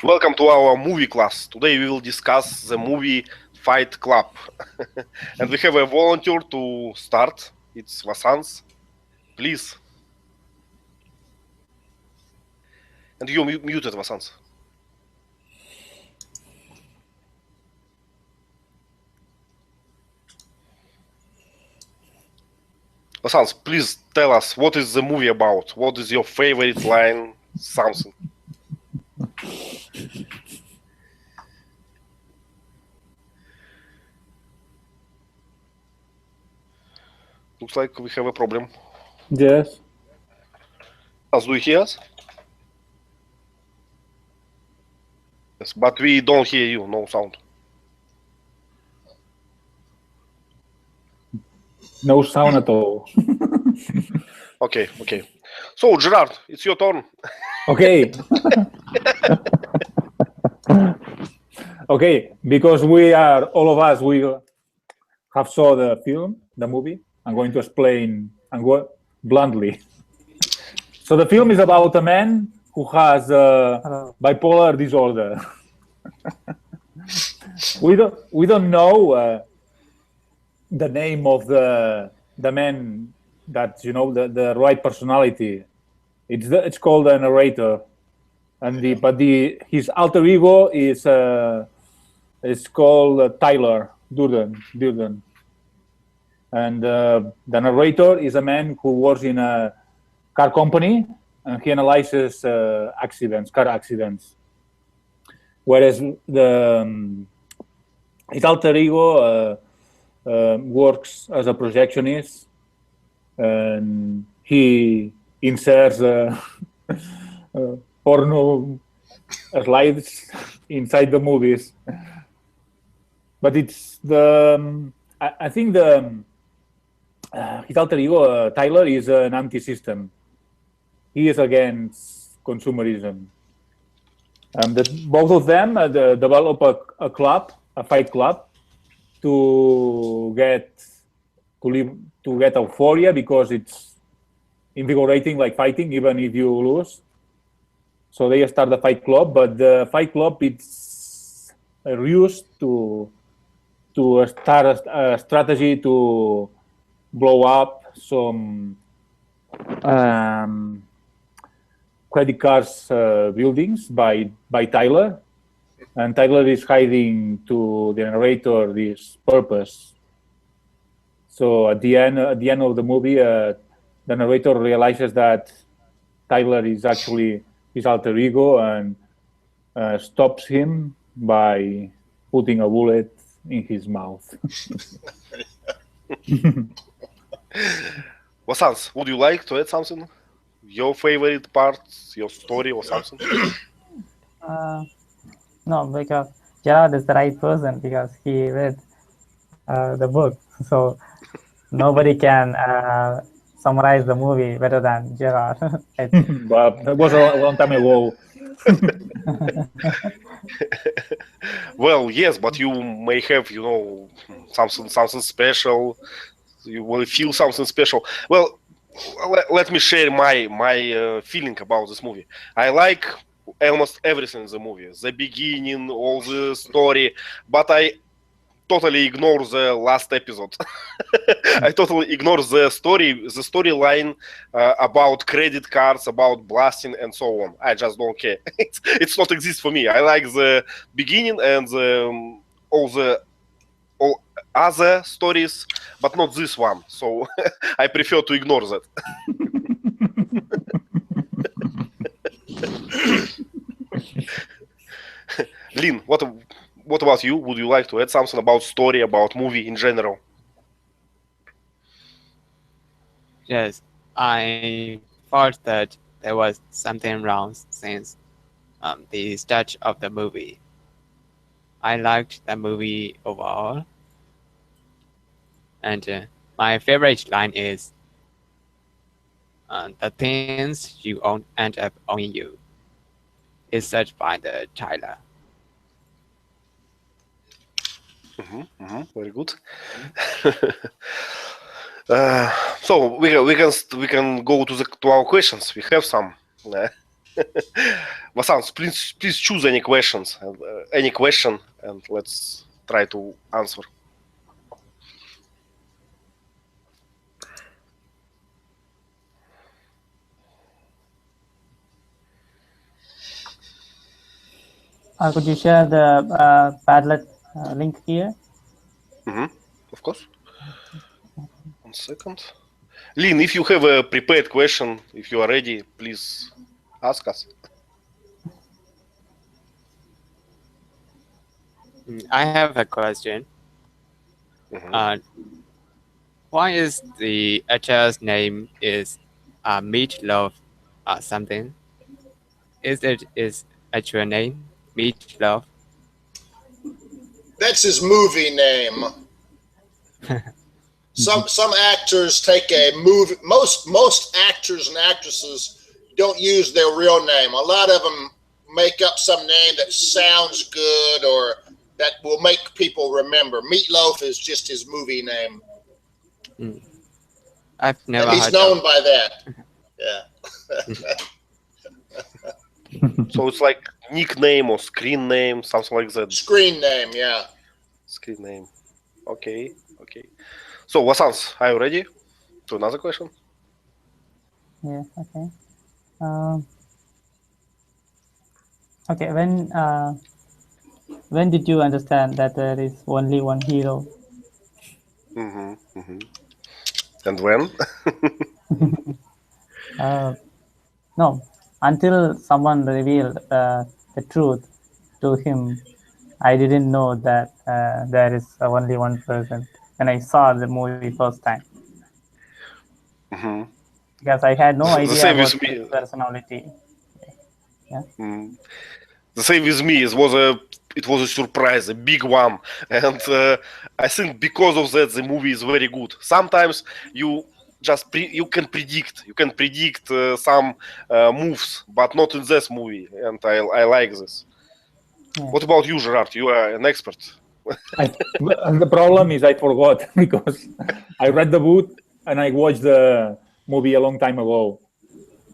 Welcome to our movie class. Today we will discuss the movie Fight Club. And we have a volunteer to start. It's Vasans. Please. And you muted, Vasans. Vasans, please tell us, what is the movie about? What is your favorite line? Something. Looks like we have a problem. Yes. Vasans, do you hear us? Yes, but we don't hear you, no sound. No sound at all. Okay. So, Gerard, it's your turn. Okay. Okay, because all of us, we have saw the film, the movie. I'm going to explain bluntly. So the film is about a man who has bipolar disorder. We don't know the name of the man that the right personality. It's called a narrator, and his alter ego is called Tyler Durden. And the narrator is a man who works in a car company, and he analyzes car accidents. Whereas his alter ego works as a projectionist, and he inserts porno slides inside the movies. But it's I think his alter ego, Tyler, is an anti-system. He is against consumerism. Both of them develop a fight club, to get euphoria, because it's invigorating, like fighting, even if you lose. So they start the fight club, but the fight club, it's used to start a strategy to blow up some credit cards buildings by Tyler. And Tyler is hiding to the narrator this purpose. So at the end of the movie, the narrator realizes that Tyler is actually his alter ego, and stops him by putting a bullet in his mouth. Vasans, would you like to add something? Your favorite parts, your story, or something? No, because Gerard is the right person, because he read the book. So nobody can summarize the movie better than Gerard. But that was a long time ago. Well, yes, but you may have, something special. You will feel something special. Well, let me share my feeling about this movie. I like almost everything in the movie. The beginning, all the story, but I totally ignore the last episode. I totally ignore the storyline about credit cards, about blasting, and so on. I just don't care. It's not exist for me. I like the beginning and all other stories, but not this one. So I prefer to ignore that. Lynn, what about you? Would you like to add something about story, about movie in general? Yes, I thought that there was something wrong since the start of the movie. I liked the movie overall, and my favorite line is, "The things you own end up owning you." It's said by the Tyler. Very good. So we can go to our questions. We have some. Vasant, please choose any questions, any question, and let's try to answer. Could you share the Padlet link here? Of course. 1 second. Lynn, if you have a prepared question, if you are ready, please ask us. I have a question. Why is the actor's name is Meatloaf or something? Is it his actual name, Meatloaf? That's his movie name. Some actors take a movie. Most actors and actresses don't use their real name. A lot of them make up some name that sounds good or that will make people remember. Meatloaf is just his movie name. I've never And he's heard known of. by that. Yeah. So it's like nickname or screen name, something like that. Screen name, yeah. Screen name. Okay. So Vasant, are you ready to another question? Yeah. Okay. Okay. When did you understand that there is only one hero? And when? No, until someone revealed the truth to him, I didn't know that there is only one person when I saw the movie first time. Because I had no The idea same about with me. his personality. Yeah. The same with me. It was a surprise, a big one, and I think because of that, the movie is very good. Sometimes you can predict some moves, but not in this movie, and I like this. Yeah. What about you, Gerard? You are an expert. The problem is I forgot because I read the book and I watched the movie a long time ago.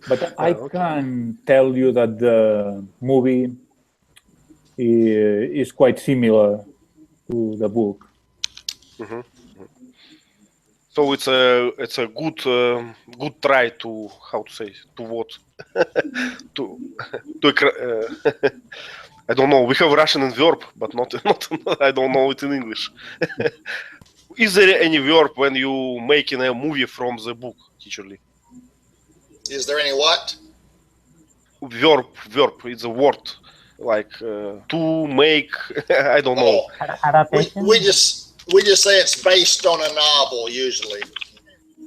But I can tell you that the movie is quite similar to the book. So it's a good try to I don't know. We have Russian in verb, but not I don't know it in English. Is there any verb when you making a movie from the book, Teacher Lee? Is there any what? Verb. It's a word like to make. I don't know. Adaptation. We just say it's based on a novel usually.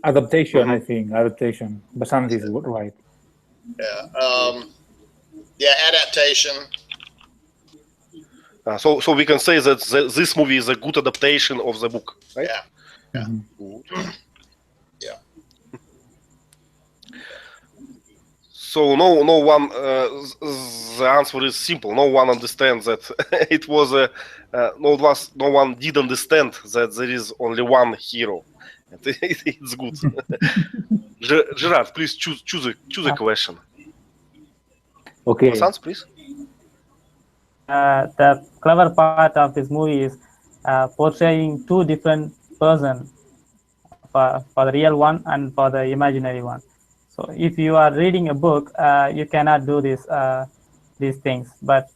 Adaptation, I think. Adaptation. Vasant is right. Yeah. Adaptation. So we can say that this movie is a good adaptation of the book, right? Yeah. Good. Yeah. So no one. The answer is simple. No one understands that it was no one did understand that there is only one hero. It's good. Gerard, please choose a question. Okay. Vasant, please. The clever part of this movie is portraying two different persons for the real one and for the imaginary one. So if you are reading a book, you cannot do these things. But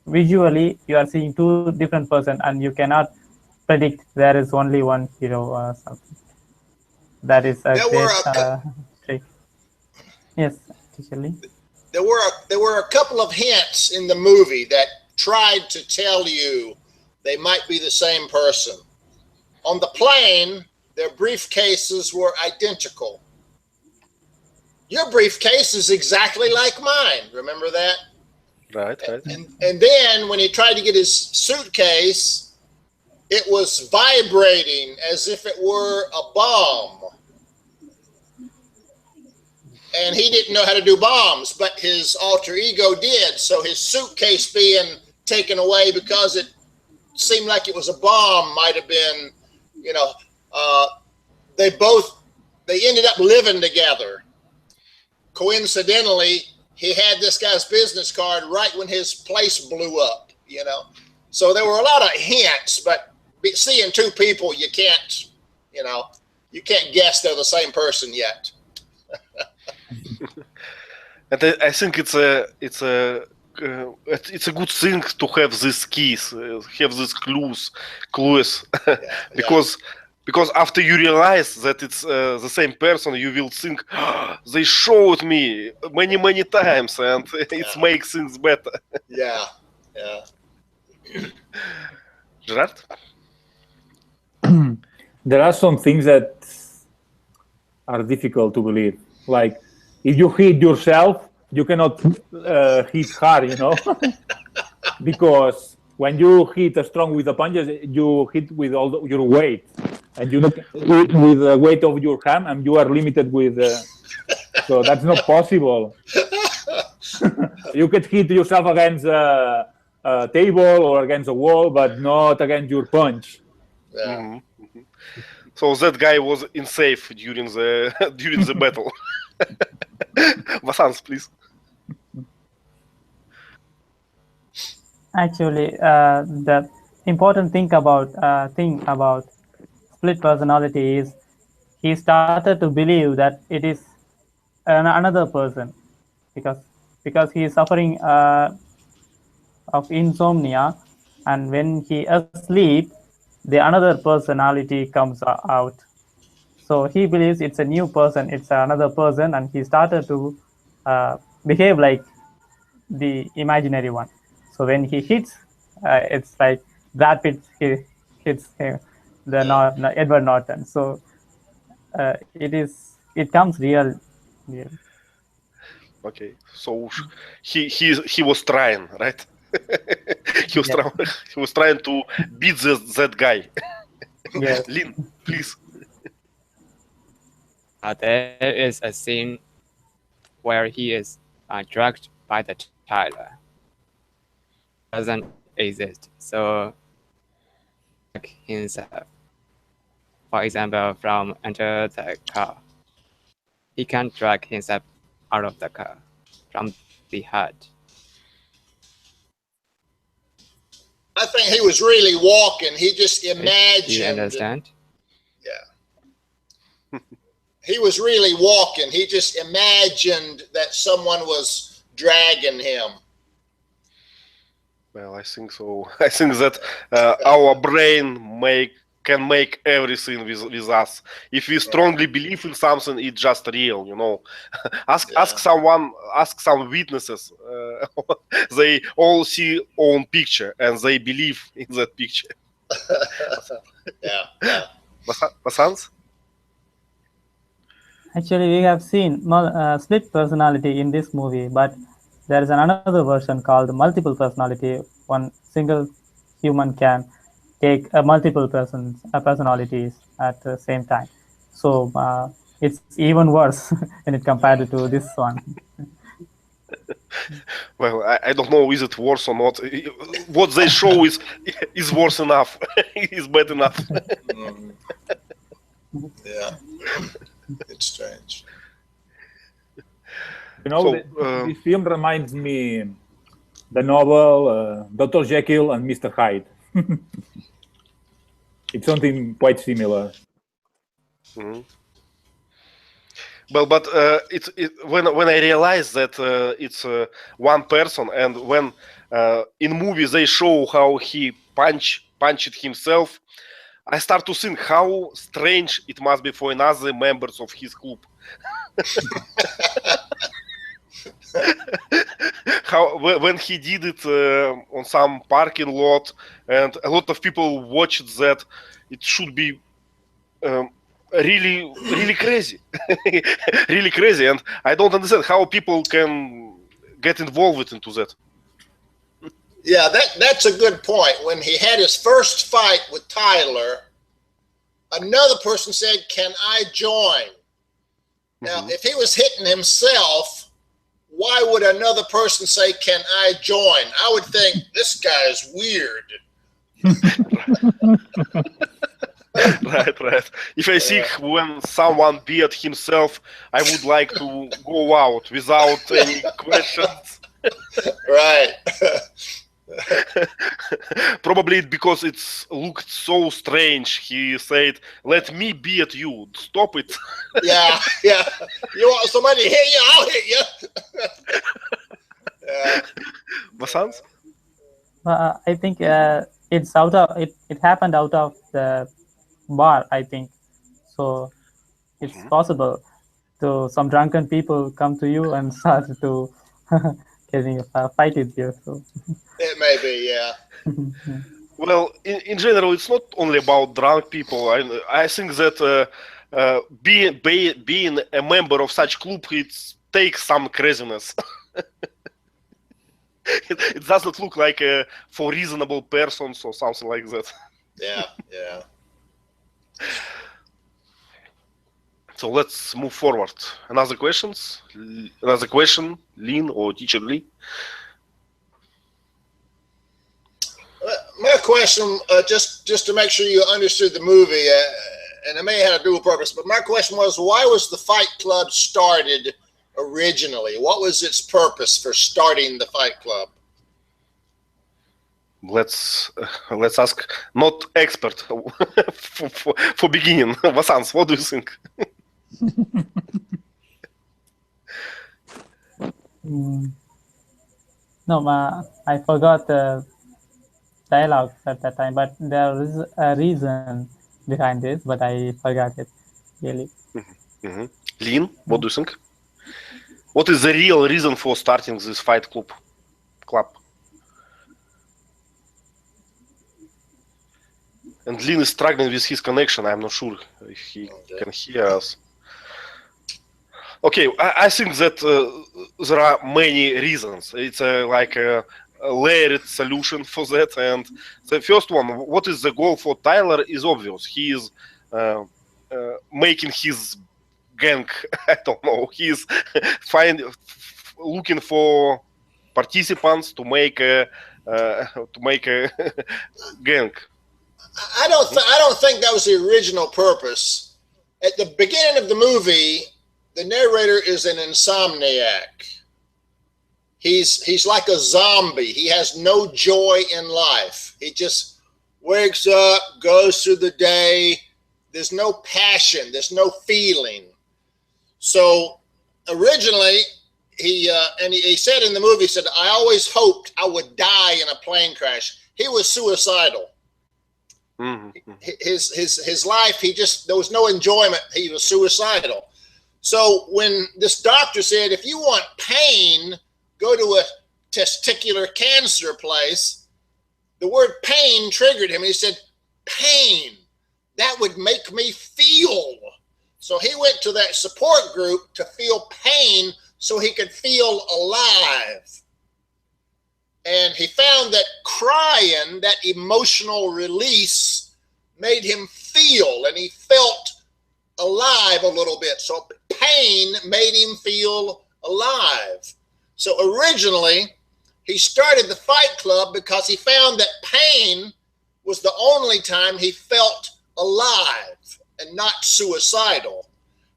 visually, you are seeing two different persons, and you cannot predict there is only one hero or something. That is a great trick. Yes, Teacher Lee. There were a couple of hints in the movie that tried to tell you they might be the same person. On the plane, their briefcases were identical. Your briefcase is exactly like mine. Remember that? Right. And then when he tried to get his suitcase, it was vibrating as if it were a bomb. And he didn't know how to do bombs, but his alter ego did. So his suitcase being taken away because it seemed like it was a bomb might have been, they ended up living together. Coincidentally, he had this guy's business card right when his place blew up, So there were a lot of hints, but seeing two people, you can't guess they're the same person yet. And I think it's a good thing to have these keys, have these clues, because after you realize that it's the same person, you will think, they showed me many times, and it makes things better. Yeah. Gerard? There are some things that are difficult to believe. Like, if you hit yourself, you cannot hit hard, because when you hit strong with the punches, you hit with all your weight, and you hit with the weight of your hand, and you are limited with. So that's not possible. You could hit yourself against a table or against a wall, but not against your punch. Yeah. Mm-hmm. So that guy was in safe during the battle. Vasants, please. Actually, the important thing about split personality is he started to believe that it is another person because he is suffering of insomnia, and when he asleep, the another personality comes out. So he believes it's a new person, it's another person, and he started to behave like the imaginary one. So when he hits, it's like Brad Pitt hits Edward Norton. So it comes real. Okay, so he was trying, right? he was trying to beat that guy. Yes. Lynn, please. There is a scene where he is drugged by the Tyler. Doesn't exist. So himself, for example, from under the car, he can't drag himself out of the car from the head. I think he was really walking. He just imagined. Do you understand? Yeah. He was really walking. He just imagined that someone was dragging him. Well, I think so. I think that our brain can make everything with us. If we strongly believe in something, it's just real, ask some witnesses. They all see own picture and they believe in that picture. Yeah. Vasants? Actually, we have seen split personality in this movie, but there is another version called multiple personality. One single human can take multiple personalities at the same time. So it's even worse when it compared to this one. Well, I don't know is it worse or not. What they show is worse enough. Is bad enough. Yeah. It's strange. This film reminds me the novel Dr. Jekyll and Mr. Hyde. It's something quite similar. Mm-hmm. Well, but when I realized that it's one person, and when in movies they show how he punched himself, I start to think how strange it must be for another members of his club. How when he did it on some parking lot, and a lot of people watched that, it should be really crazy, really crazy, and I don't understand how people can get involved into that. Yeah, that's a good point. When he had his first fight with Tyler, another person said, "Can I join?" Now, if he was hitting himself, why would another person say, "Can I join?" I would think this guy is weird. Right. If I see when someone beat himself, I would like to go out without any questions. Right. Probably because it's looked so strange. He said, "Let me beat you. Stop it." Yeah. You want somebody to hit you? I'll hit you. Yeah. Vasant? I think it's out of it. It happened out of the bar, I think. So it's possible. So some drunken people come to you and start to getting a fight with you. So It may be, yeah. Well, in general, it's not only about drunk people. I think that being a member of such club, it takes some craziness. It doesn't look like for reasonable persons or something like that. Yeah. So let's move forward. Another question, Lynn or Teacher Lee? My question, just to make sure you understood the movie, and it may have a dual purpose, but my question was, why was the Fight Club started originally? What was its purpose for starting the Fight Club? Let's ask not expert for beginning. Vasant, what do you think? No, I forgot the dialogue at that time, but there is a reason behind this, but I forgot it really. Lynn, what do you think? What is the real reason for starting this Fight Club? And Lynn is struggling with his connection. I'm not sure if he can hear us. Okay, I think that there are many reasons. It's like a layered solution for that. And the first one, what is the goal for Tyler, is obvious. He is making his gang. I don't know. He's looking for participants to make a gang. I don't think that was the original purpose. At the beginning of the movie, the narrator is an insomniac. He's like a zombie. He has no joy in life. He just wakes up, goes through the day. There's no passion. There's no feeling. So originally, he said in the movie, he said, "I always hoped I would die in a plane crash." He was suicidal. His life, there was no enjoyment. He was suicidal. So when this doctor said, if you want pain, go to a testicular cancer place, the word pain triggered him. He said, pain, that would make me feel. So he went to that support group to feel pain so he could feel alive. And he found that crying, that emotional release, made him feel, and he felt alive a little bit. So pain made him feel alive. So originally, he started the Fight Club because he found that pain was the only time he felt alive and not suicidal.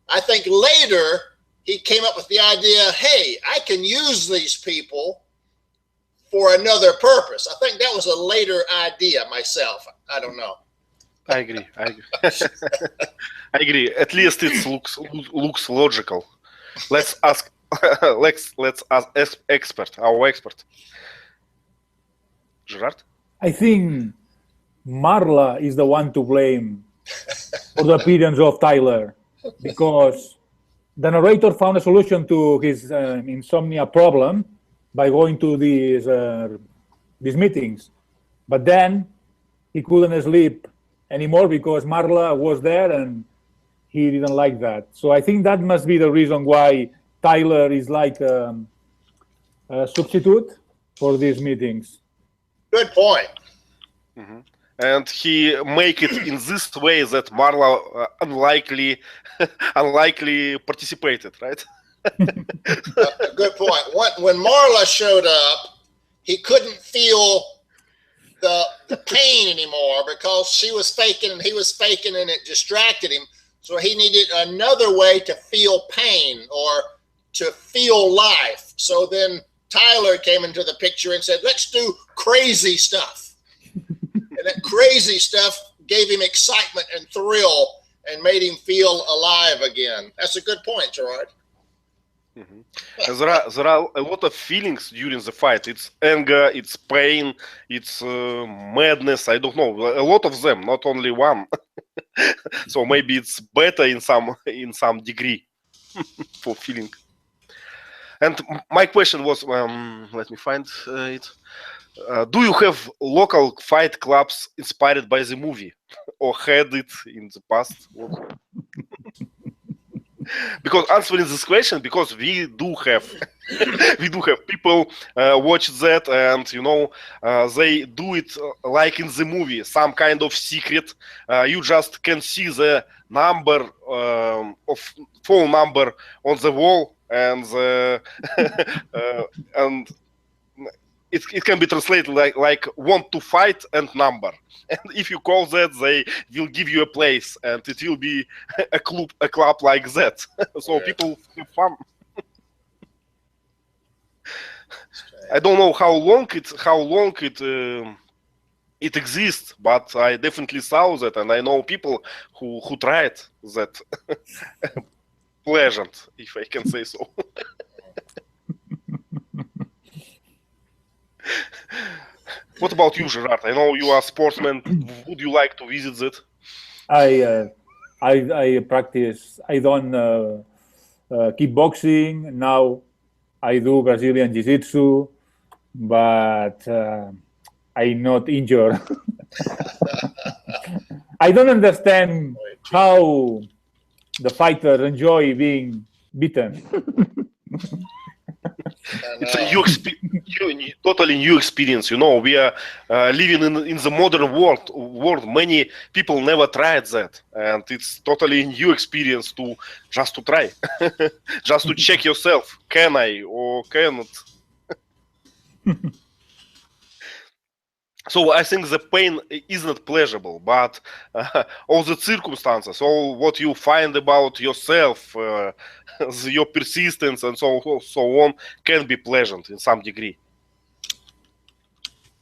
I think later, he came up with the idea, hey, I can use these people for another purpose. I think that was a later idea myself. I don't know. I agree. I agree. At least it looks logical. Let's ask our expert. Gerard? I think Marla is the one to blame for the appearance of Tyler, because the narrator found a solution to his insomnia problem by going to these meetings. But then he couldn't sleep anymore because Marla was there and he didn't like that. So I think that must be the reason why Tyler is like a substitute for these meetings. Good point. Mm-hmm. And he make it in this way that Marla unlikely participated, right? Good point. When Marla showed up, he couldn't feel the pain anymore because she was faking and he was faking, and it distracted him. So he needed another way to feel pain or to feel life. So then Tyler came into the picture and said, let's do crazy stuff. And that crazy stuff gave him excitement and thrill and made him feel alive again. That's a good point, Gerard. Mm-hmm. There are a lot of feelings during the fight. It's anger, it's pain, it's madness. I don't know. A lot of them, not only one. So maybe it's better in some degree for feeling. And my question was, let me find it. Do you have local fight clubs inspired by the movie, or had it in the past? Because answering this question, because we do have people watch that, and they do it like in the movie, some kind of secret. You just can see the number of phone number on the wall, and and it can be translated like want to fight and number. And if you call that, they will give you a place, and it will be a club like that. So Yeah. people have fun. I don't know how long it exists, but I definitely saw that, and I know people who tried that. Pleasant, if I can say so. What about you, Gerard? I know you are a sportsman. Would you like to visit that? I practice. I done kickboxing. Now I do Brazilian Jiu-Jitsu, but I'm not injured. I don't understand how the fighter enjoy being beaten. It's a totally new experience. We are living in the modern world. Many people never tried that, and it's totally new experience to try, just to check yourself. Can I or cannot? So I think the pain is not pleasurable, but all the circumstances, all what you find about yourself, your persistence, and so on, can be pleasant in some degree.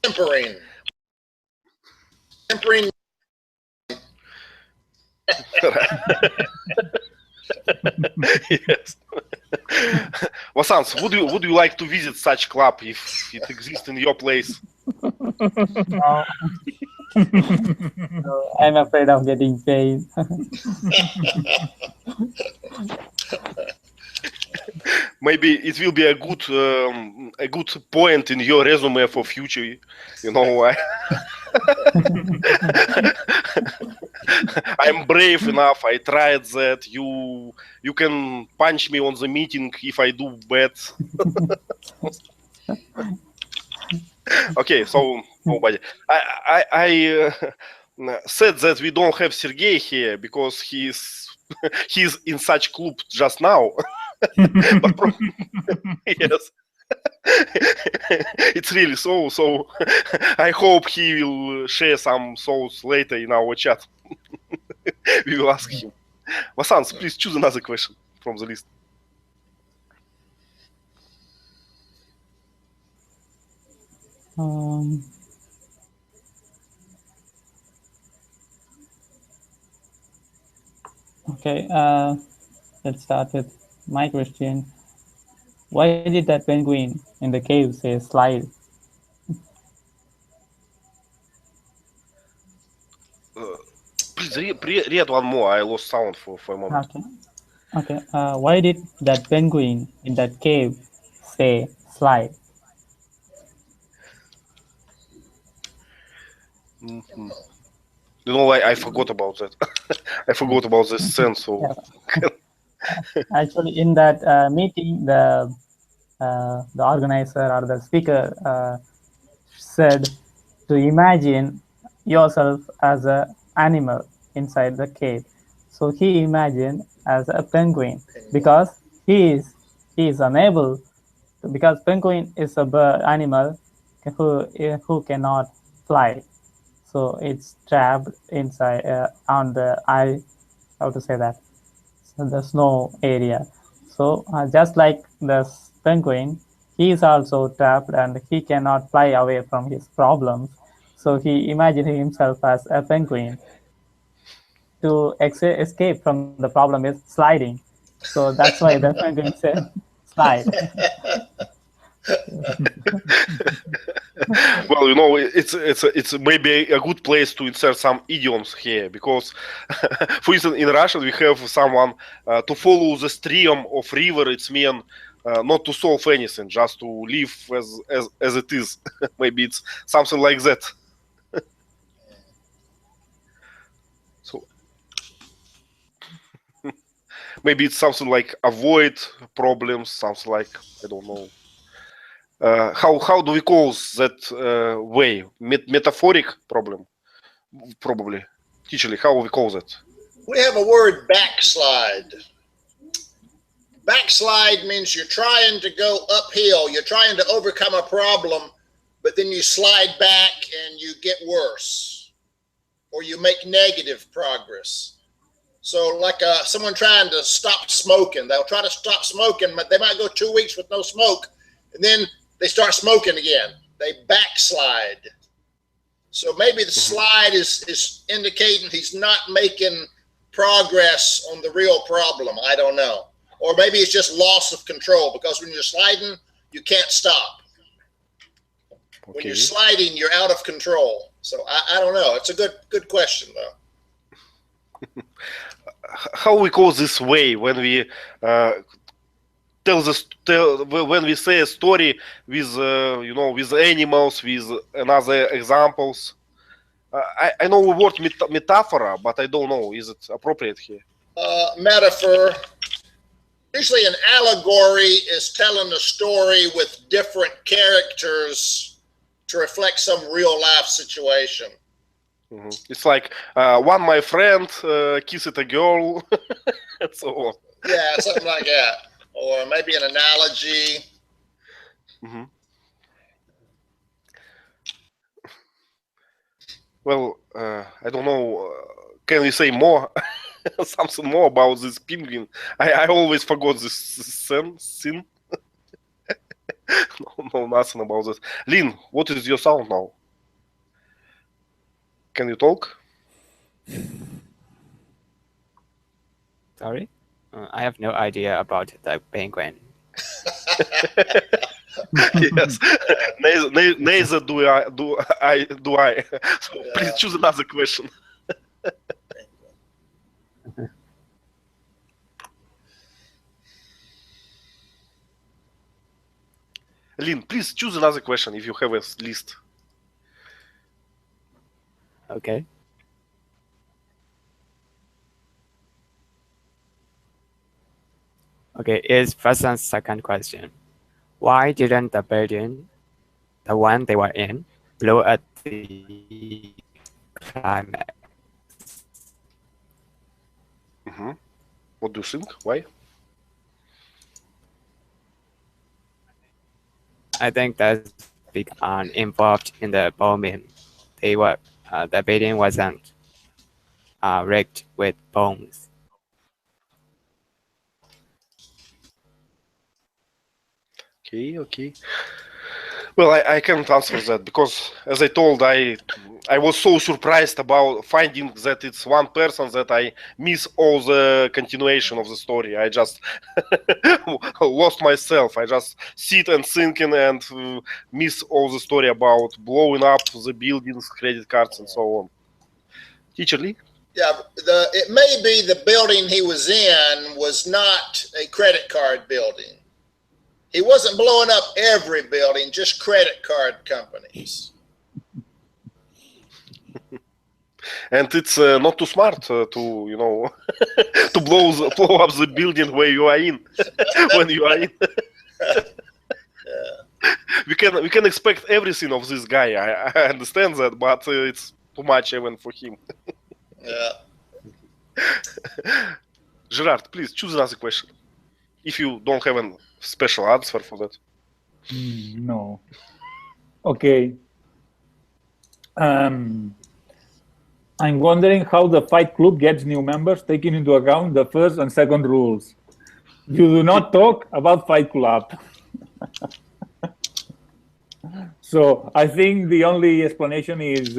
Tempering. Yes. Vasants, would you like to visit such club if it exists in your place? No. No, I'm afraid of getting paid. Maybe it will be a good point in your resume for future. I'm brave enough. I tried that. You can punch me on the meeting if I do bad. Okay, so nobody. I said that we don't have Sergey here because he's in such club just now. But yes. It's really so. So I hope he will share some thoughts later in our chat. We will ask him. Vasants, please choose another question from the list. Okay, let's start with my question. Why did that penguin in the cave say slide? Please read one more. I lost sound for a moment. Okay. Why did that penguin in that cave say slide? Mm-hmm. I forgot about that. I forgot about this sense. So Actually, in that meeting, the organizer or the speaker said to imagine yourself as an animal inside the cave. So he imagined as a penguin because he is unable to, because penguin is a bird animal who cannot fly. So it's trapped inside on the how to say that, so the snow area. So just like the penguin, he is also trapped and he cannot fly away from his problems. So he imagined himself as a penguin. To escape from the problem is sliding. So that's why the penguin said slide. Well, it's maybe a good place to insert some idioms here because, for instance, in Russian we have someone to follow the stream of river. It's mean not to solve anything, just to live as it is. Maybe it's something like that. So maybe it's something like avoid problems, something like, I don't know. How do we call that way? Metaphoric problem, probably. Teacherly, how we call that? We have a word, backslide. Backslide means you're trying to go uphill. You're trying to overcome a problem, but then you slide back and you get worse, or you make negative progress. So like someone trying to stop smoking, they'll try to stop smoking, but they might go 2 weeks with no smoke, and then they start smoking again. They backslide. So maybe the slide is indicating he's not making progress on the real problem. I don't know. Or maybe it's just loss of control, because when you're sliding, you can't stop. Okay. When you're sliding, you're out of control. So I don't know. It's a good question, though. How we call this way when we when we say a story with with animals, with another examples? I know the word metaphor, but I don't know. Is it appropriate here? Metaphor. Usually an allegory is telling a story with different characters to reflect some real life situation. Mm-hmm. It's like one my friend kissed a girl, and so on. Yeah, something like that. Or maybe an analogy. Mm-hmm. Well, I don't know. Can we say more? Something more about this penguin? I always forgot this scene. No, nothing about this. Lynn, what is your sound now? Can you talk? Sorry? I have no idea about the penguin. Yes, neither do I. So please choose another question. Lynn, please choose another question if you have a list. Okay. Okay, it's first and second question. Why didn't the building, the one they were in, blow at the climax? Mm-hmm. What do you think? Why? I think that's because involved in the bombing. They were the building wasn't rigged with bombs. Okay. Well, I can't answer that because, as I told, I was so surprised about finding that it's one person that I miss all the continuation of the story. I just lost myself. I just sit and thinking and miss all the story about blowing up the buildings, credit cards, and so on. Teacher Lee? Yeah, it may be the building he was in was not a credit card building. He wasn't blowing up every building, just credit card companies. And it's not too smart to to blow up the building where you are in when you are in. We can expect everything of this guy. I understand that, but it's too much even for him. Yeah. Gerard, please choose another question. If you don't have a special answer for that. No. Okay. I'm wondering how the Fight Club gets new members, taking into account the first and second rules. You do not talk about Fight Club. So I think the only explanation is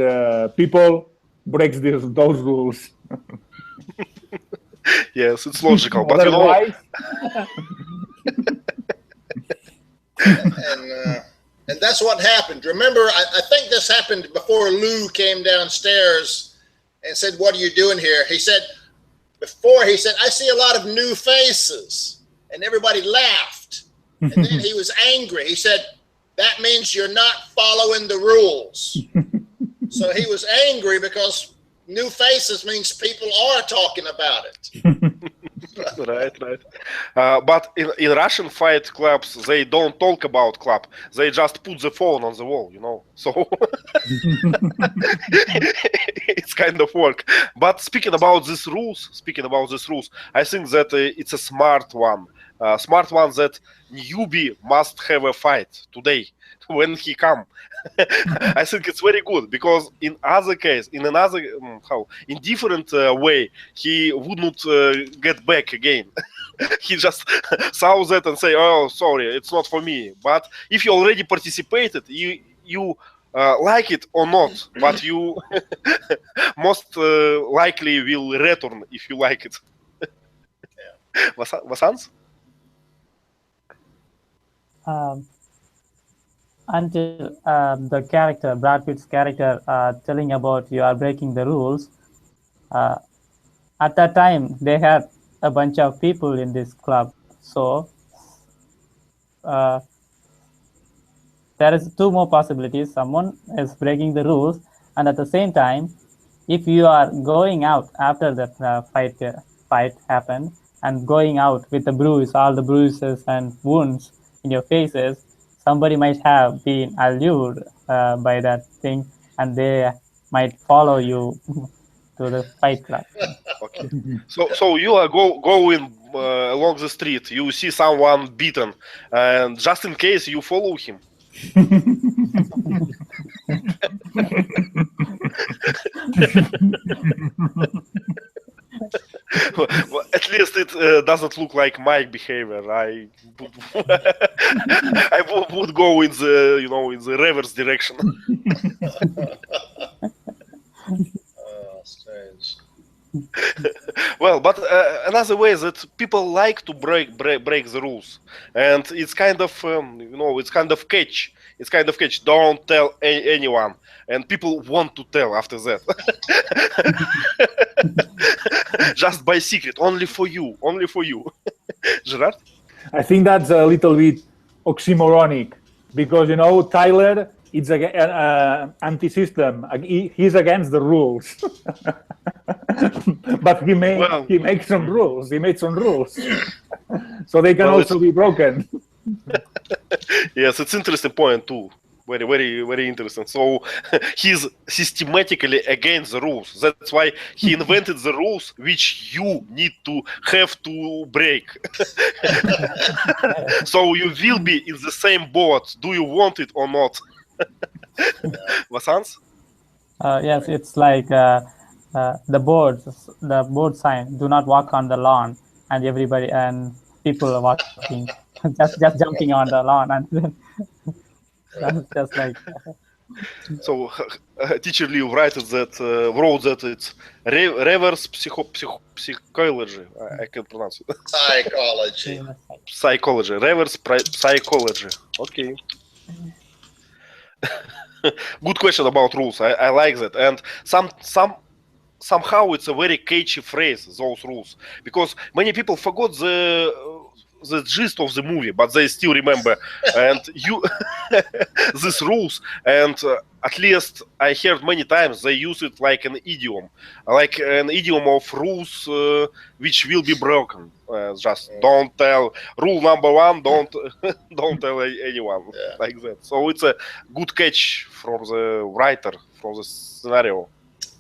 people breaks those rules. Yes, it's logical, but you know, Otherwise, and that's what happened. Remember, I think this happened before Lou came downstairs and said, "What are you doing here?" He said, "I see a lot of new faces," and everybody laughed. And then he was angry. He said, "That means you're not following the rules." So he was angry because new faces means people are talking about it. right. But in Russian fight clubs, they don't talk about club. They just put the phone on the wall, you know. So it's kind of work. But speaking about these rules, I think that it's a smart one that newbie must have a fight today when he come. I think it's very good because in different way, he wouldn't get back again. He just saw that and say, "Oh, sorry, it's not for me." But if you already participated, you like it or not, but you most likely will return if you like it. Vasants? Until the character, Brad Pitt's character, telling about you are breaking the rules, at that time they had a bunch of people in this club. So there is two more possibilities. Someone is breaking the rules, and at the same time, if you are going out after that fight happened and going out with the all the bruises and wounds in your faces, somebody might have been allured by that thing, and they might follow you to the fight club. Okay. So you are going along the street. You see someone beaten, and just in case you follow him. Well, at least it doesn't look like my behavior. I would go in the reverse direction. Strange. Well, but another way that people like to break the rules, and it's kind of it's kind of catch. It's kind of catch. Don't tell anyone, and people want to tell after that. Just by secret, only for you. Gerard? I think that's a little bit oxymoronic because Tyler is anti-system. He's against the rules, but he makes some rules. He made some rules, so they can also be broken. Yes, it's interesting point too. Very, very, very interesting. So he's systematically against the rules. That's why he invented the rules which you need to have to break. So you will be in the same boat. Do you want it or not? Vasants? Yes, it's like the board sign: "Do not walk on the lawn," and people are walking, just jumping on the lawn, and then that's just like. So teacher Liu wrote that it's reverse psychology. I can pronounce it. Psychology. Reverse psychology. Okay. Good question about rules. I like that, and somehow it's a very catchy phrase, those rules, because many people forgot the gist of the movie, but they still remember and these rules, and at least I heard many times they use it like an idiom of rules which will be broken. Just don't tell. Rule number one: don't tell anyone, like that. So it's a good catch from the writer, from the scenario.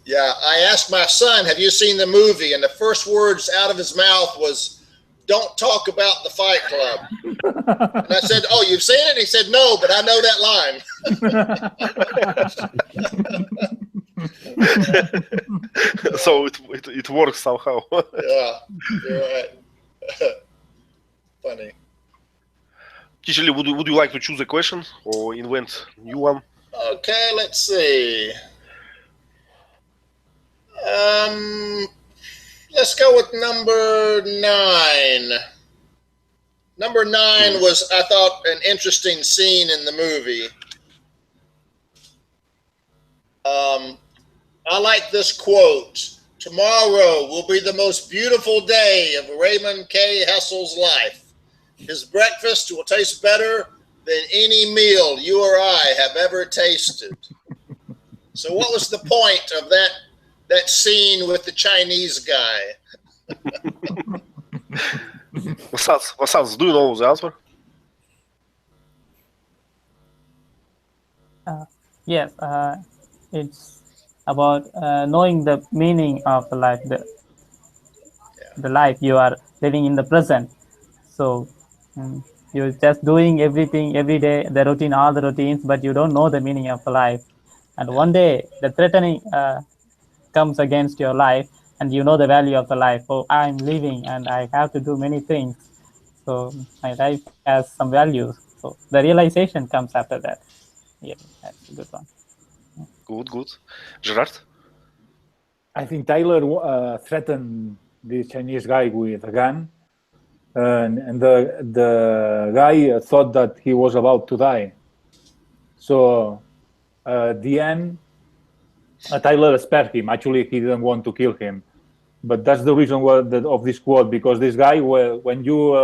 Yeah, I asked my son, "Have you seen the movie?" And the first words out of his mouth was, don't talk about the Fight Club. And I said, oh, you've seen it? And he said, no, but I know that line. So it works somehow. Yeah, you're right. Funny. Kisheli, would you like to choose a question or invent a new one? Okay, let's see. Let's go with number 9. Number 9 was, I thought, an interesting scene in the movie. I like this quote. Tomorrow will be the most beautiful day of Raymond K. Hessel's life. His breakfast will taste better than any meal you or I have ever tasted. So what was the point of that scene with the Chinese guy? Vasants, do you know the answer? Yes, it's about knowing the meaning of the life, the life you are living in the present. So you're just doing everything every day, the routine, all the routines, but you don't know the meaning of life. And one day the threatening comes against your life, and you know the value of the life. Oh, I'm living and I have to do many things. So my life has some values. So the realization comes after that. Yeah, that's a good one. Good. Gerard? I think Tyler threatened the Chinese guy with a gun, and the guy thought that he was about to die. So at the end, Tyler spared him. Actually, he didn't want to kill him. But that's the reason of this quote, because this guy, when you,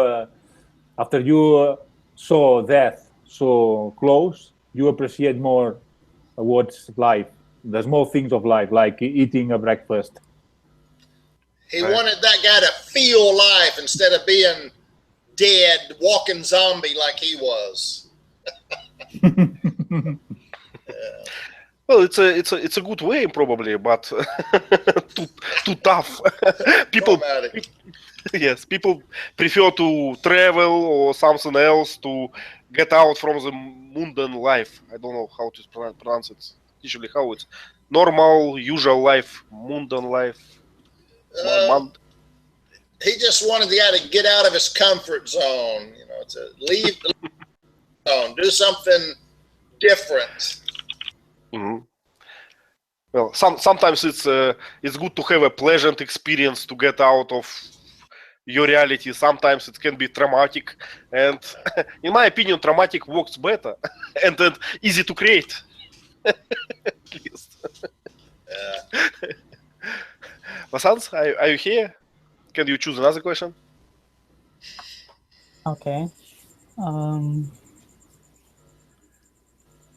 after you saw death so close, you appreciate more what's life, the small things of life, like eating a breakfast. He wanted that guy to feel life instead of being dead, walking zombie like he was. Well, it's a good way probably, but too tough. People prefer to travel or something else to get out from the mundane life. I don't know how to pronounce it. Usually, how it's normal, usual life, mundane life. He just wanted the guy to get out of his comfort zone, to leave the zone, do something different. Mm-hmm. Well, sometimes it's good to have a pleasant experience to get out of your reality. Sometimes it can be traumatic, and in my opinion, traumatic works better and then easy to create. At least. Vasants, are you here? Can you choose another question? Okay.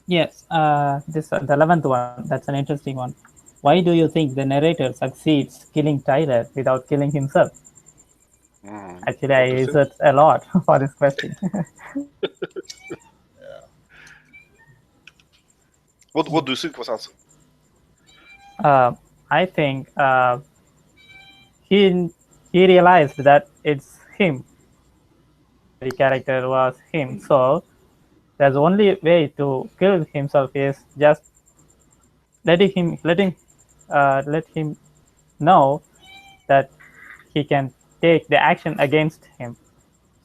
Yes, the 11th one, that's an interesting one. Why do you think the narrator succeeds killing Tyler without killing himself? Actually, I researched a lot for this question. What do you think, Vasants? I think he realized that it's him. The character was him. So there's only way to kill himself is just let him know that he can take the action against him.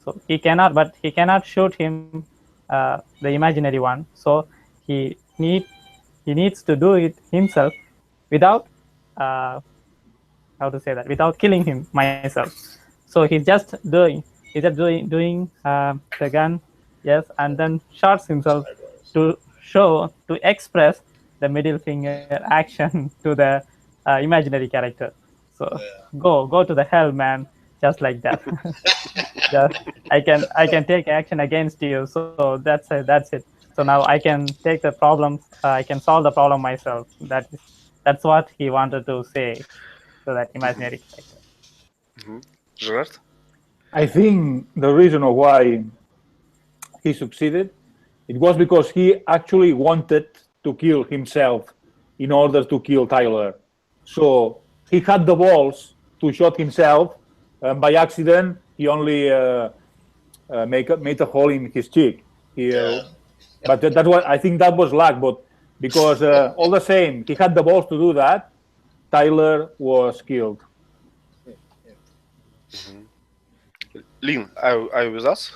So he cannot shoot him, the imaginary one. So he needs to do it himself without without killing him myself. So he's just doing the gun, yes, and then shoots himself to express the middle finger action to the imaginary character. So go to the hell, man, just like that. I can take action against you. So that's it. So now I can take the problem. I can solve the problem myself. That's what he wanted to say to that imaginary character. Mm-hmm. Gerard? I think the reason of why he succeeded, it was because he actually wanted to kill himself in order to kill Tyler. So he had the balls to shoot himself, and by accident he only made a hole in his cheek. But that was, I think that was luck. But because all the same, he had the balls to do that. Tyler was killed. Lynn, are you with us?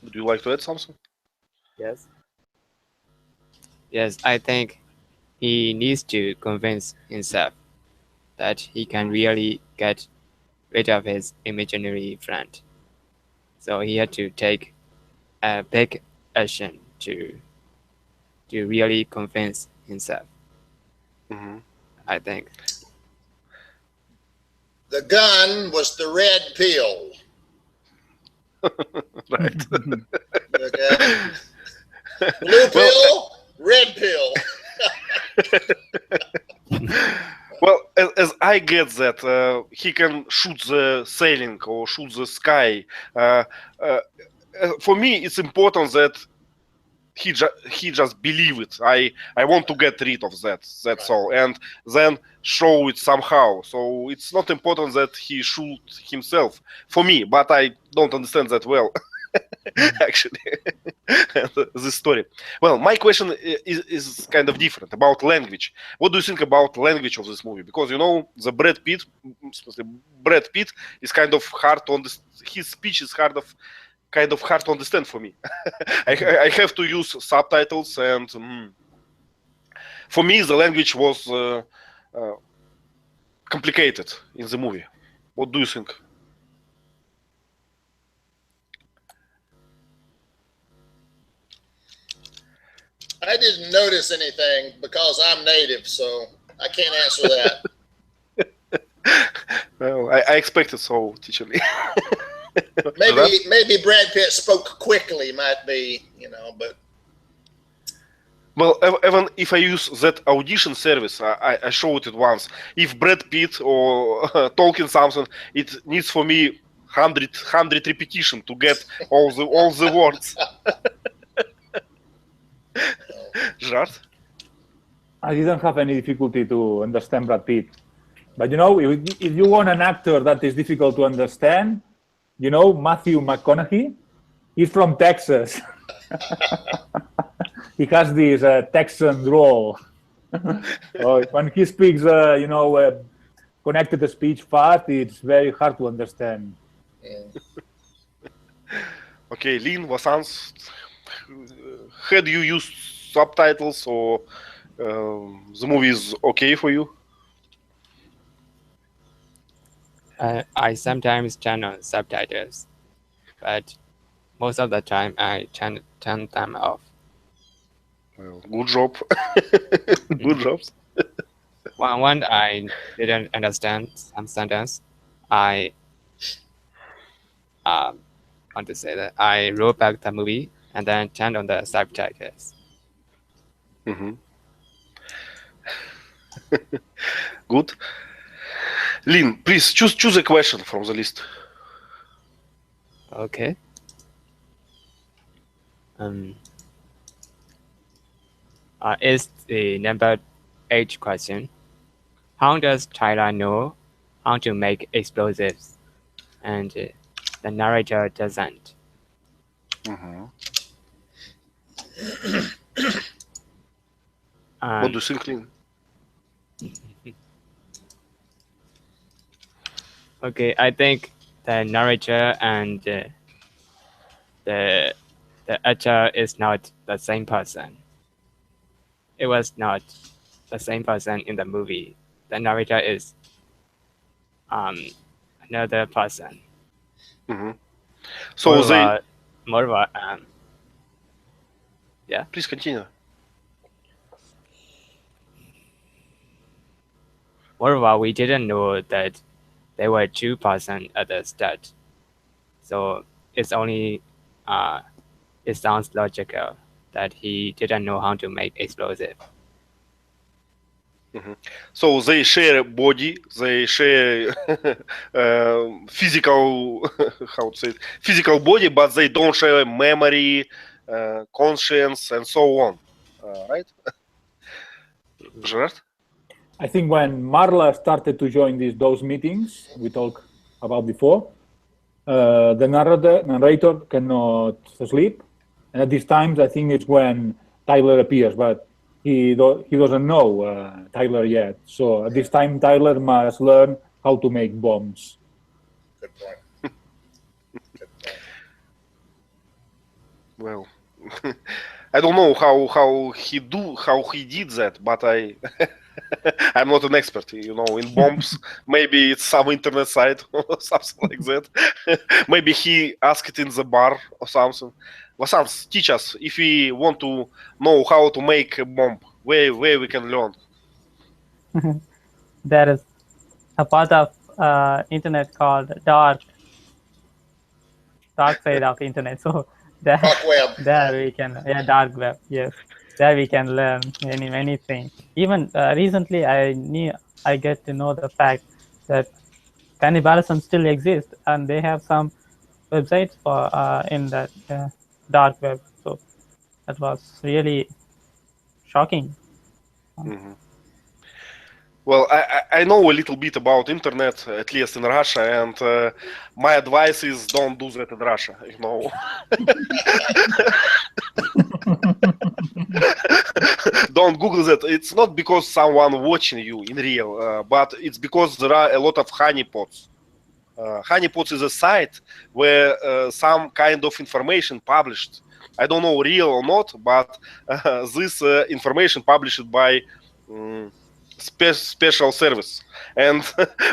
Would you like to add something? Yes. Yes, I think he needs to convince himself that he can really get rid of his imaginary friend. So he had to take a big action to really convince himself, I think. The gun was the red pill. Right. Okay. Blue pill, red pill. Well, as I get that, he can shoot the ceiling or shoot the sky. For me, it's important that he just believe it. I want to get rid of that. That's all, and then show it somehow. So it's not important that he shoot himself for me, but I don't understand that well. Actually, this story. Well, my question is kind of different about language. What do you think about language of this movie? Because you know, the Brad Pitt is kind of hard to understand. His speech is kind of hard to understand for me. I have to use subtitles, and for me, the language was complicated in the movie. What do you think? I didn't notice anything because I'm native, so I can't answer that. Well, I expected so, teacher Lee. Maybe Brad Pitt spoke quickly, might be, but. Well, even if I use that audition service, I showed it once. If Brad Pitt or talking something, it needs for me 100 repetition to get all the words. Gerard? I didn't have any difficulty to understand Brad Pitt. But if you want an actor that is difficult to understand, Matthew McConaughey, he's from Texas. He has this Texan drawl. When he speaks, connected speech fast, it's very hard to understand. Okay, Lynn, Vasans, had you used subtitles or the movie is okay for you? I sometimes turn on subtitles, but most of the time I turn them off. Well, good job. Good job. When I didn't understand some sentence, I want to say that I wrote back the movie and then turned on the subtitles. Good. Lynn, please choose a question from the list. Okay. Is the number 8 question. How does Tyler know how to make explosives? And the narrator doesn't. What do you think, Lynn? Okay, I think the narrator and the actor is not the same person. It was not the same person in the movie. The narrator is another person. So Moreover, yeah. Please continue. Moreover, we didn't know that there were 2 persons at the start. So it's only it sounds logical that he didn't know how to make explosive. So they share body, they share physical, how to say it, physical body, but they don't share memory, conscience, and so on. Right? Gerard? I think when Marla started to join those meetings we talked about before, the narrator cannot sleep. And at these times, I think it's when Tyler appears, but he doesn't know Tyler yet. So at this time, Tyler must learn how to make bombs. Good point. Good point. Well, I don't know how he did that, but I'm not an expert, in bombs. Maybe it's some internet site or something like that. Maybe he asked it in the bar or something. Vasants, teach us if we want to know how to make a bomb. Where we can learn. There is a part of internet called dark side of internet. So there, Dark web. there we can, dark web. Yes, there we can learn anything. Even recently, I get to know the fact that cannibalism still exists, and they have some websites for in that dark web. So that was really shocking. Mm-hmm. Well, I know a little bit about internet, at least in Russia, and my advice is don't do that in Russia. Don't Google that. It's not because someone watching you in real, but it's because there are a lot of honeypots. Honeypots is a site where some kind of information published. I don't know real or not, but this information published by special service, and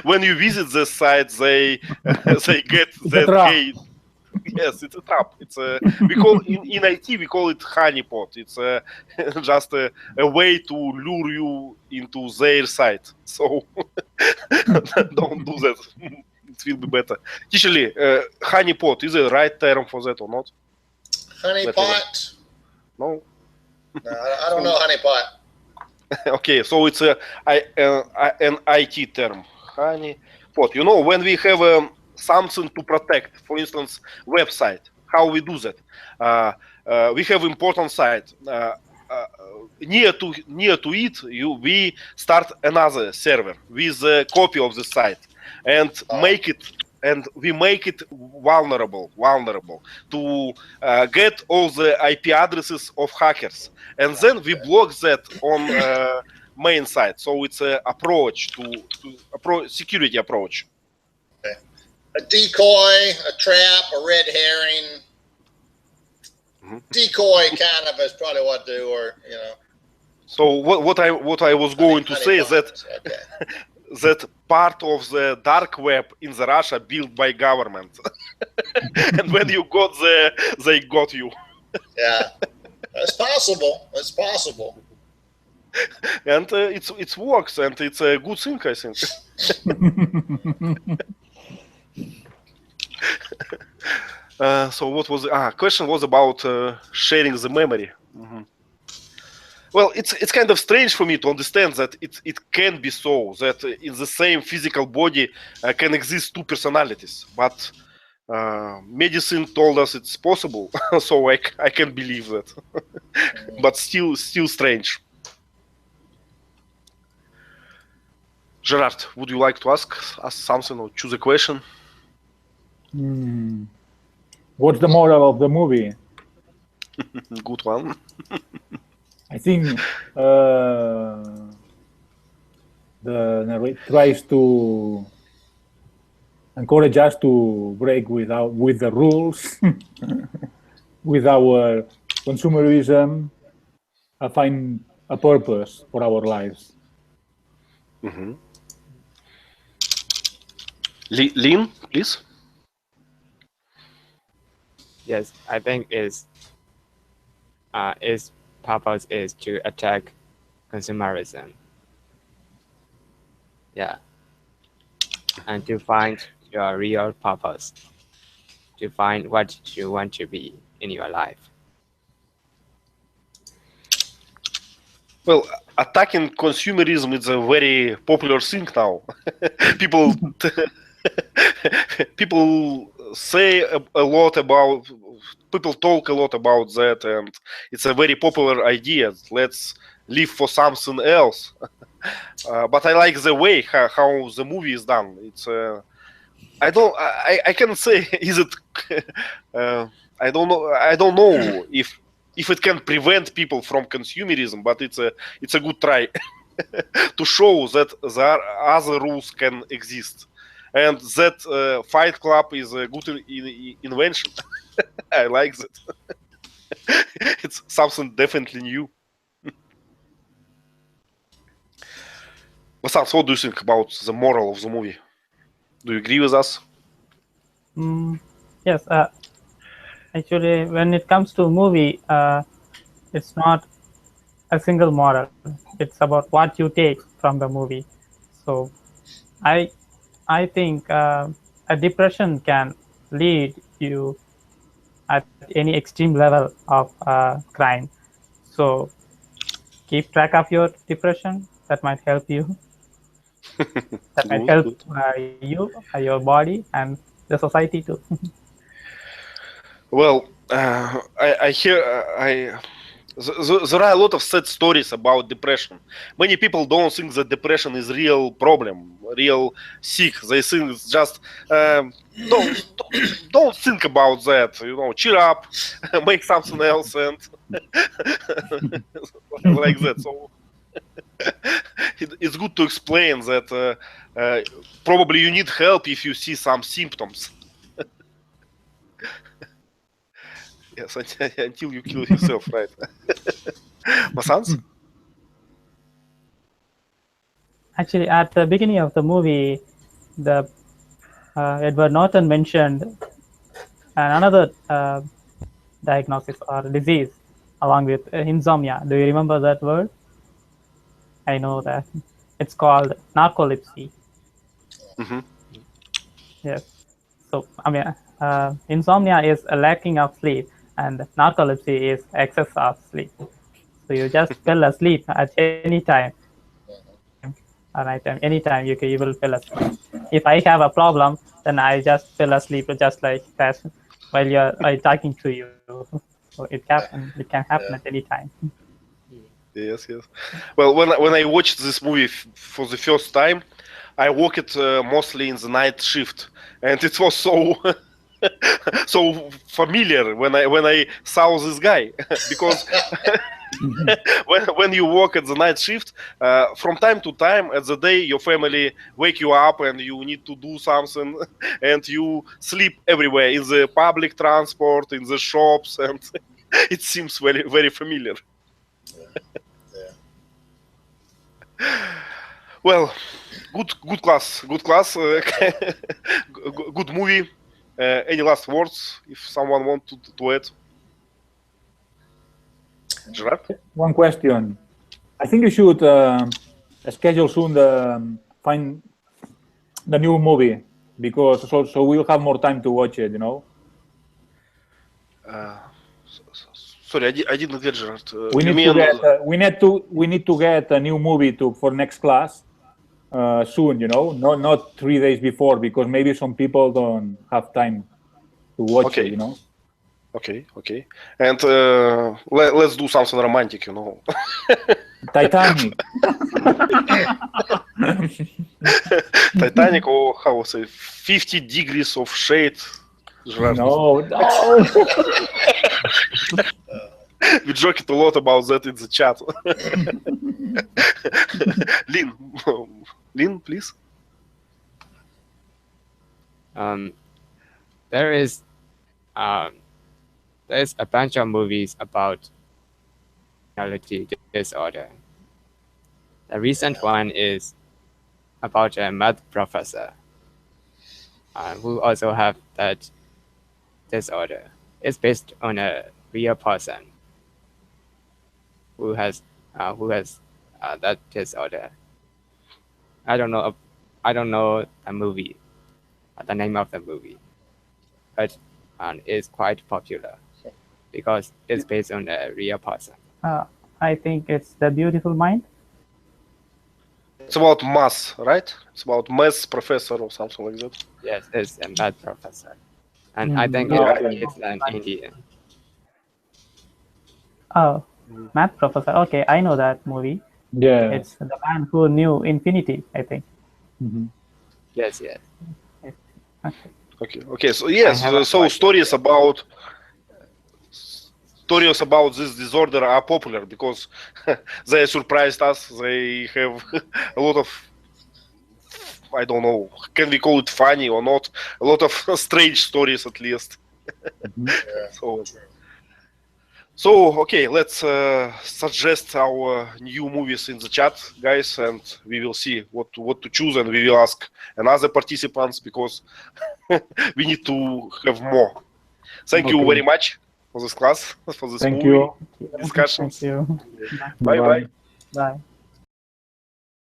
when you visit this site, they get that hate. Yes, it's a trap. It's we call in IT we call it honeypot. It's just a way to lure you into their site. So don't do that. It will be better. Usually, honeypot is the right term for that or not? Honeypot? No. No, I don't know honeypot. Okay, so it's an IT term, honeypot. When we have something to protect, for instance, website, how we do that? We have important site. Near to it, we start another server with a copy of the site and we make it vulnerable to get all the IP addresses of hackers, and then we block that on main site. So it's an approach to security approach. Okay. A decoy, a trap, a red herring. Mm-hmm. Decoy kind of is probably what they were, So what I was going to say is that. Okay. That part of the dark web in the Russia built by government, and when you got there, they got you. Yeah, it's possible. It's possible. And it works, and it's a good thing, I think. So what was question was about sharing the memory. Mm-hmm. Well, it's kind of strange for me to understand that it can be so, that in the same physical body can exist two personalities. But medicine told us it's possible, so I can believe that. But still strange. Gerard, would you like to ask us something or choose a question? What's the moral of the movie? Good one. I think the narrator tries to encourage us to break with the rules, with our consumerism, find a purpose for our lives. Mm-hmm. Lynn, please. Yes, I think its purpose is to attack consumerism. Yeah. And to find your real purpose, to find what you want to be in your life. Well, attacking consumerism is a very popular thing now. People talk a lot about that, and it's a very popular idea. Let's live for something else. But I like the way how the movie is done. I don't. I can say is it. I don't know. I don't know if it can prevent people from consumerism, but it's a good try to show that there are other rules can exist, and that Fight Club is a good invention. I like that. It's something definitely new. Vasant, what do you think about the moral of the movie? Do you agree with us? Yes. Actually, when it comes to movie, it's not a single moral. It's about what you take from the movie. So, I think a depression can lead you at any extreme level of crime. So, keep track of your depression. That might help you. That might help you, your body, and the society too. Well, I hear there are a lot of sad stories about depression. Many people don't think that depression is real problem, real sick. They think it's just don't think about that. Cheer up, make something else, and like that. So it's good to explain that probably you need help if you see some symptoms. Yes, until you kill yourself, right? Vasant? Actually, at the beginning of the movie, the Edward Norton mentioned another diagnosis or disease along with insomnia. Do you remember that word? I know that it's called narcolepsy. Mm-hmm. Yes. So I mean, insomnia is a lacking of sleep, and narcolepsy is excess of sleep. So you just fell asleep at any time. Anytime you will fall asleep. If I have a problem, then I just fell asleep just like that while I'm talking to you. So it can happen at any time. Yes. Well, when I watched this movie for the first time, I worked mostly in the night shift, and it was so so familiar when I saw this guy because when you work at the night shift, from time to time at the day your family wake you up and you need to do something, and you sleep everywhere in the public transport, in the shops, and it seems very very familiar. Well, good class, good movie. Any last words if someone wants to add? Gerard? One question. I think you should schedule soon find the new movie, because so we'll have more time to watch it. Sorry, I didn't get Gerard. We need to get a new movie for next class soon. Not 3 days before, because maybe some people don't have time to watch it. Okay. And let's do something romantic. Titanic. Titanic, or how to say, 50 Degrees of Shade. Gerard. No. We joked a lot about that in the chat. Lynn, please. There's a bunch of movies about personality disorder. The recent one is about a math professor who also have that disorder. It's based on a real person who has that disorder. I don't know the movie, the name of the movie, but it's quite popular because it's based on a real person. I think it's The Beautiful Mind. It's about math, right? It's about math professor or something like that. Yes, it's a math professor, and I think it's an Indian. Oh, Math Professor. Okay, I know that movie. Yeah. It's the man who knew infinity, I think. Mm-hmm. Yes. Okay. So yes, I haven't so watched it stories about this disorder are popular because they surprised us. They have a lot of, I don't know, can we call it funny or not? A lot of strange stories, at least. So okay, let's suggest our new movies in the chat, guys, and we will see what to choose, and we will ask another participants because we need to have more. Thank you Okay. very much for this class, for this Thank movie you. discussions. Thank you. Bye bye. Bye.